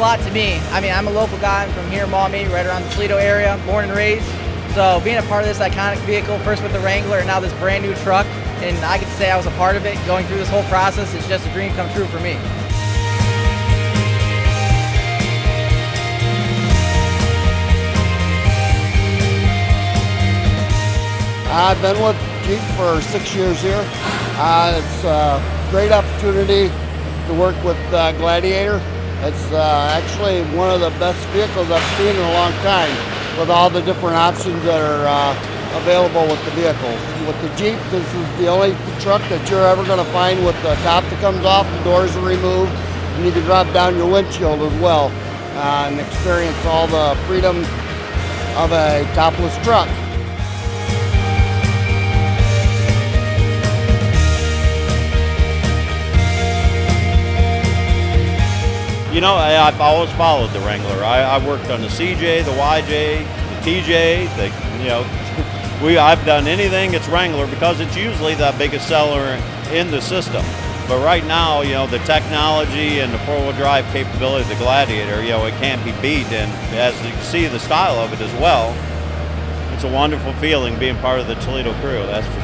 lot to me. I mean, I'm a local guy. I'm from here in Maumee, right around the Toledo area, born and raised. So being a part of this iconic vehicle, first with the Wrangler and now this brand new truck, and I get to say I was a part of it going through this whole process, it's just a dream come true for me. I've been with Jeep for 6 years here. It's a great opportunity to work with Gladiator. It's actually one of the best vehicles I've seen in a long time, with all the different options that are available with the vehicle. With the Jeep, this is the only truck that you're ever going to find with the top that comes off, the doors are removed, and you can drop down your windshield as well and experience all the freedom of a topless truck. You know, I've always followed the Wrangler. I worked on the CJ, the YJ, the TJ. I've done anything that's Wrangler because it's usually the biggest seller in the system. But right now, you know, the technology and the four-wheel drive capability of the Gladiator, you know, it can't be beat. And as you see the style of it as well, it's a wonderful feeling being part of the Toledo crew, that's for sure.